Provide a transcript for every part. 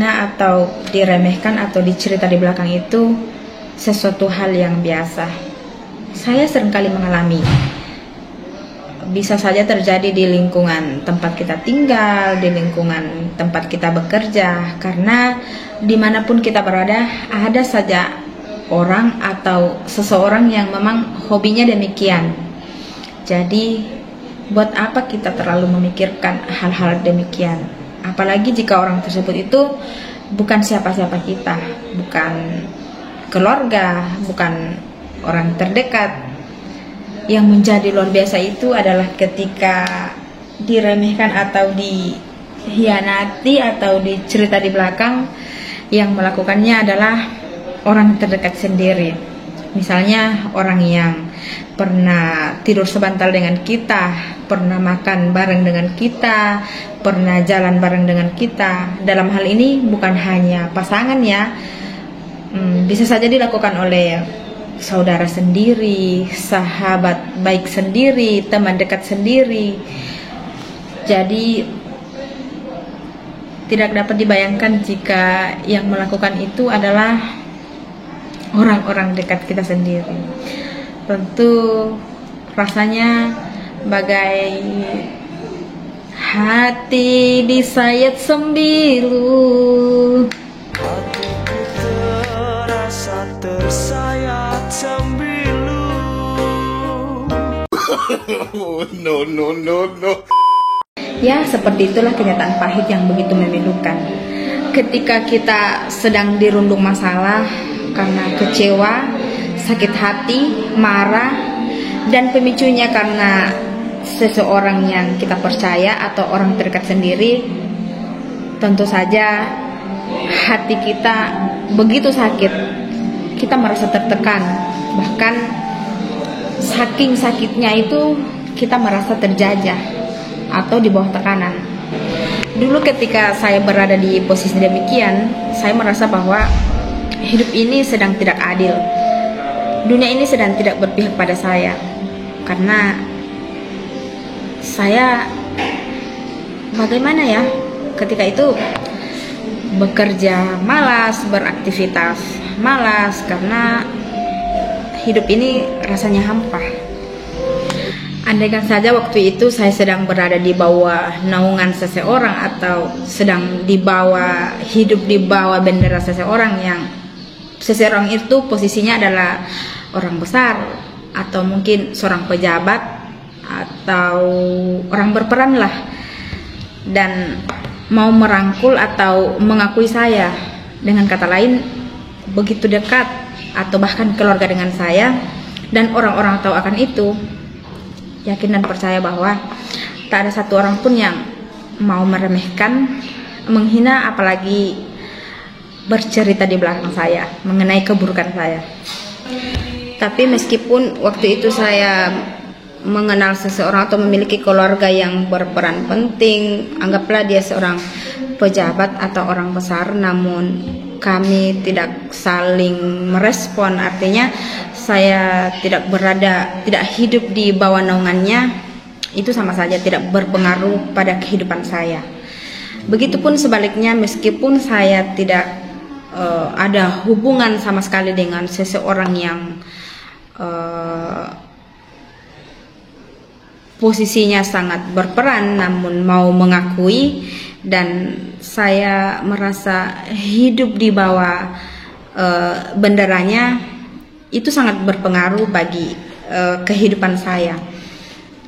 dihina atau diremehkan atau dicerita di belakang itu sesuatu hal yang biasa. Saya seringkali mengalami. Bisa saja terjadi di lingkungan tempat kita tinggal, di lingkungan tempat kita bekerja, karena dimanapun kita berada ada saja orang atau seseorang yang memang hobinya demikian. Jadi buat apa kita terlalu memikirkan hal-hal demikian? Apalagi jika orang tersebut itu bukan siapa-siapa kita, bukan keluarga, bukan orang terdekat. Yang menjadi luar biasa itu adalah ketika diremehkan atau dihianati atau dicerita di belakang, yang melakukannya adalah orang terdekat sendiri. Misalnya orang yang pernah tidur sebantal dengan kita, pernah makan bareng dengan kita, pernah jalan bareng dengan kita. Dalam hal ini bukan hanya pasangan ya, bisa saja dilakukan oleh saudara sendiri, sahabat baik sendiri, teman dekat sendiri. Jadi tidak dapat dibayangkan jika yang melakukan itu adalah orang-orang dekat kita sendiri. Tentu rasanya bagai hati disayat sembilu. Hatiku terasa tersayat sembilu. No. Ya, seperti itulah kenyataan pahit yang begitu memilukan. Ketika kita sedang dirundung masalah karena kecewa, sakit hati, marah, dan pemicunya karena seseorang yang kita percaya atau orang terdekat sendiri, tentu saja hati kita begitu sakit, kita merasa tertekan, bahkan saking sakitnya itu kita merasa terjajah atau di bawah tekanan. Dulu ketika saya berada di posisi demikian, saya merasa bahwa hidup ini sedang tidak adil. Dunia ini sedang tidak berpihak pada saya, karena saya bagaimana ya, ketika itu bekerja malas, beraktivitas malas, karena hidup ini rasanya hampa. Andaikan saja waktu itu saya sedang berada di bawah naungan seseorang atau sedang hidup di bawah bendera seseorang, yang seseorang itu posisinya adalah orang besar atau mungkin seorang pejabat atau orang berperan lah, dan mau merangkul atau mengakui saya, dengan kata lain begitu dekat atau bahkan keluarga dengan saya, dan orang-orang tahu akan itu, yakin dan percaya bahwa tak ada satu orang pun yang mau meremehkan, menghina, apalagi bercerita di belakang saya mengenai keburukan saya. Tapi meskipun waktu itu saya mengenal seseorang atau memiliki keluarga yang berperan penting, anggaplah dia seorang pejabat atau orang besar, namun kami tidak saling merespon, artinya saya tidak hidup di bawah naungannya, itu sama saja tidak berpengaruh pada kehidupan saya. Begitupun sebaliknya, meskipun saya tidak ada hubungan sama sekali dengan seseorang yang posisinya sangat berperan namun mau mengakui, dan saya merasa hidup di bawah benderanya, itu sangat berpengaruh bagi kehidupan saya.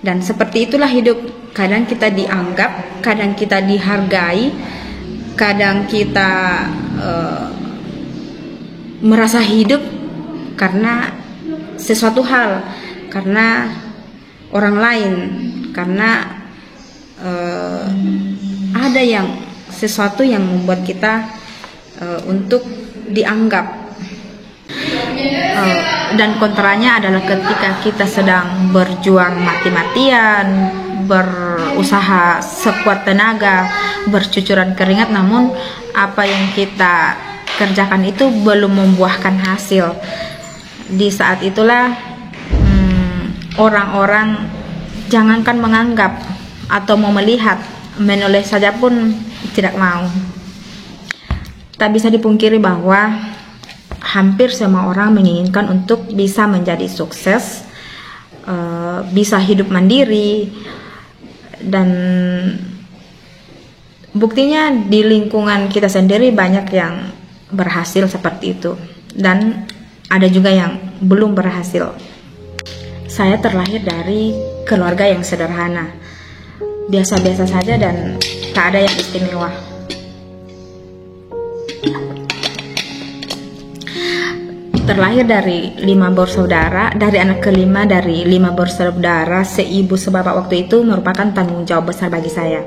Dan seperti itulah hidup. Kadang kita dianggap, kadang kita dihargai, kadang kita merasa hidup karena sesuatu hal, karena orang lain, karena ada sesuatu yang membuat kita untuk dianggap. Dan kontranya adalah ketika kita sedang berjuang mati-matian, berusaha sekuat tenaga, bercucuran keringat, namun apa yang kita kerjakan itu belum membuahkan hasil. Di saat itulah orang-orang jangankan menganggap atau mau melihat, menoleh saja pun tidak mau. Tak bisa dipungkiri bahwa hampir semua orang menginginkan untuk bisa menjadi sukses, bisa hidup mandiri, dan buktinya di lingkungan kita sendiri banyak yang berhasil seperti itu, dan ada juga yang belum berhasil. Saya terlahir dari keluarga yang sederhana, biasa-biasa saja dan tak ada yang istimewa. Terlahir dari 5 bersaudara, dari anak kelima dari 5 bersaudara, seibu sebapak waktu itu merupakan tanggung jawab besar bagi saya.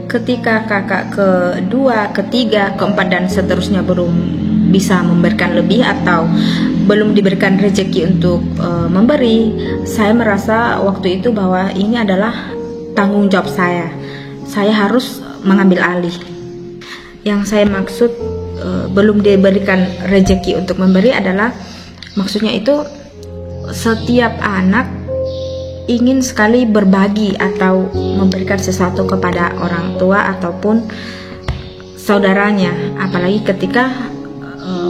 Ketika kakak kedua, ketiga, keempat dan seterusnya belum bisa memberikan lebih atau belum diberikan rezeki untuk memberi, saya merasa waktu itu bahwa ini adalah tanggung jawab saya. Saya harus mengambil alih. Yang saya maksud belum diberikan rezeki untuk memberi adalah, maksudnya itu setiap anak ingin sekali berbagi atau memberikan sesuatu kepada orang tua ataupun saudaranya, apalagi ketika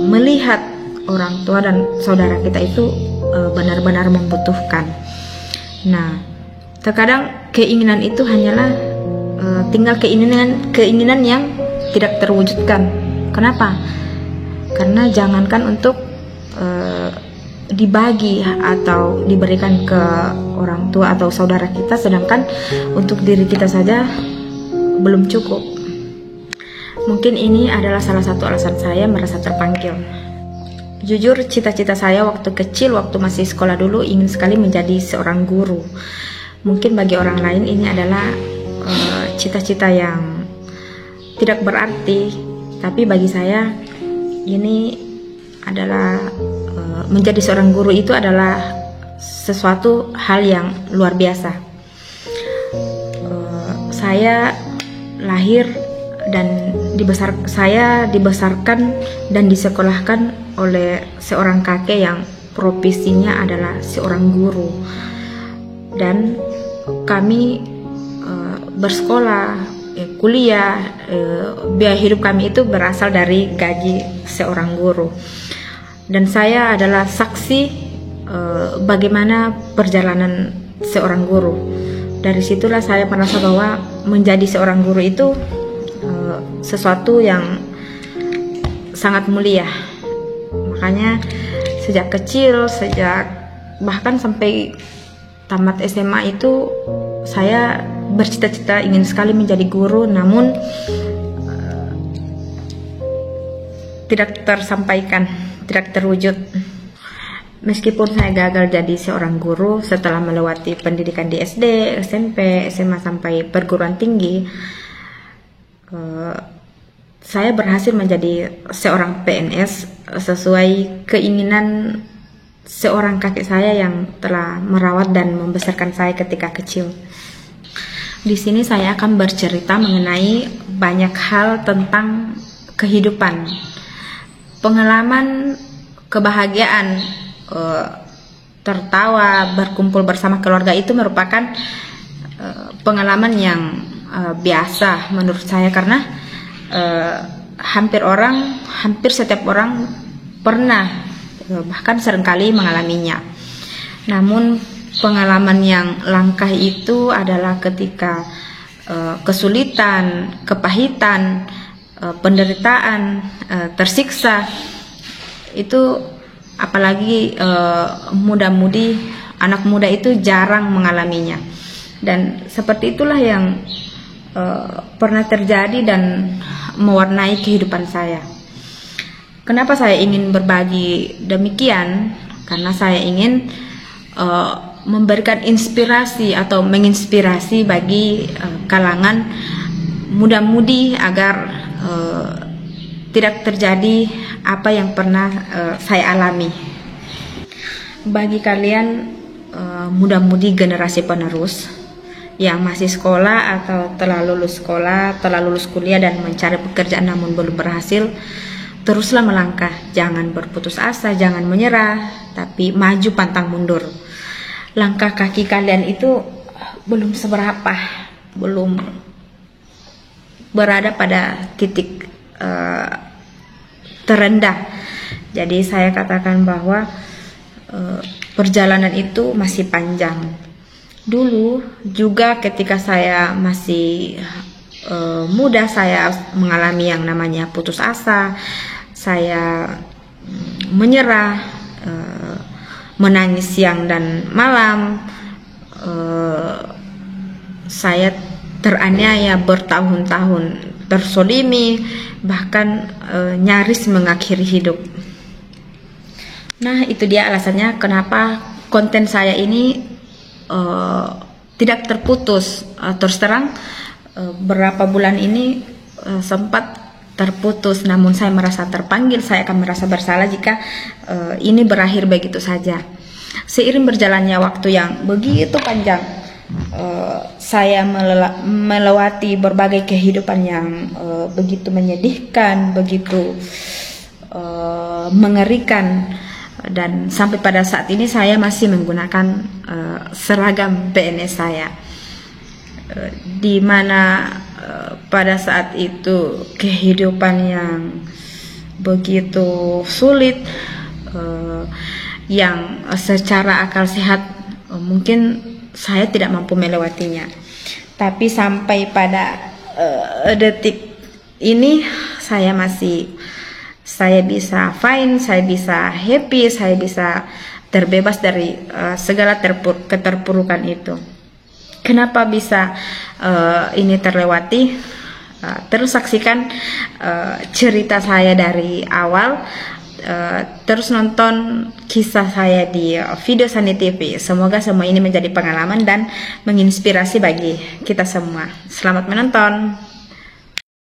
melihat orang tua dan saudara kita itu benar-benar membutuhkan. Nah, terkadang keinginan itu hanyalah tinggal keinginan yang tidak terwujudkan. Kenapa? Karena jangankan untuk dibagi atau diberikan ke orang tua atau saudara kita, sedangkan untuk diri kita saja belum cukup. Mungkin ini adalah salah satu alasan saya merasa terpanggil. Jujur, cita-cita saya waktu kecil, waktu masih sekolah dulu, ingin sekali menjadi seorang guru. Mungkin bagi orang lain ini adalah cita-cita yang tidak berarti, tapi bagi saya ini adalah menjadi seorang guru itu adalah sesuatu hal yang luar biasa. Saya lahir dan saya dibesarkan dan disekolahkan oleh seorang kakek yang profesinya adalah seorang guru, dan kami bersekolah, kuliah, biaya hidup kami itu berasal dari gaji seorang guru. Dan saya adalah saksi bagaimana perjalanan seorang guru. Dari situlah saya merasa bahwa menjadi seorang guru itu sesuatu yang sangat mulia. Makanya sejak kecil, bahkan sampai tamat SMA itu saya bercita-cita ingin sekali menjadi guru, namun tidak tersampaikan, tidak terwujud. Meskipun saya gagal jadi seorang guru setelah melewati pendidikan di SD, SMP, SMA sampai perguruan tinggi, saya berhasil menjadi seorang PNS sesuai keinginan seorang kakek saya yang telah merawat dan membesarkan saya ketika kecil. Di sini saya akan bercerita mengenai banyak hal tentang kehidupan, pengalaman, kebahagiaan, tertawa, berkumpul bersama keluarga itu merupakan pengalaman yang biasa menurut saya, karena hampir setiap orang pernah bahkan seringkali mengalaminya. Namun pengalaman yang langka itu adalah ketika kesulitan, kepahitan, penderitaan, tersiksa itu, apalagi muda-mudi, anak muda itu jarang mengalaminya. Dan seperti itulah yang pernah terjadi dan mewarnai kehidupan saya. Kenapa saya ingin berbagi demikian? Karena saya ingin memberikan inspirasi atau menginspirasi bagi kalangan muda-mudi agar tidak terjadi apa yang pernah saya alami. Bagi kalian muda-mudi generasi penerus yang masih sekolah atau telah lulus sekolah, telah lulus kuliah dan mencari pekerjaan namun belum berhasil, teruslah melangkah, jangan berputus asa, jangan menyerah, tapi maju pantang mundur. Langkah kaki kalian itu belum seberapa, belum berada pada titik terendah. Jadi saya katakan bahwa perjalanan itu masih panjang. Dulu juga ketika saya masih muda, saya mengalami yang namanya putus asa, saya menyerah, menangis siang dan malam, saya teraniaya bertahun-tahun, tersolimi, bahkan nyaris mengakhiri hidup. Nah, itu dia alasannya kenapa konten saya ini tidak terputus. Terus terang beberapa bulan ini sempat terputus, namun saya merasa terpanggil. Saya akan merasa bersalah jika ini berakhir begitu saja. Seiring berjalannya waktu yang begitu panjang, saya melewati berbagai kehidupan yang begitu menyedihkan, begitu mengerikan, dan sampai pada saat ini saya masih menggunakan seragam PNS saya, di mana pada saat itu kehidupan yang begitu sulit, yang secara akal sehat mungkin saya tidak mampu melewatinya. Tapi sampai pada detik ini saya bisa fine, saya bisa happy, saya bisa terbebas dari segala keterpurukan itu. Kenapa bisa ini terlewati? Terus saksikan cerita saya dari awal, terus nonton kisah saya di video Sani TV. Semoga semua ini menjadi pengalaman dan menginspirasi bagi kita semua. Selamat menonton.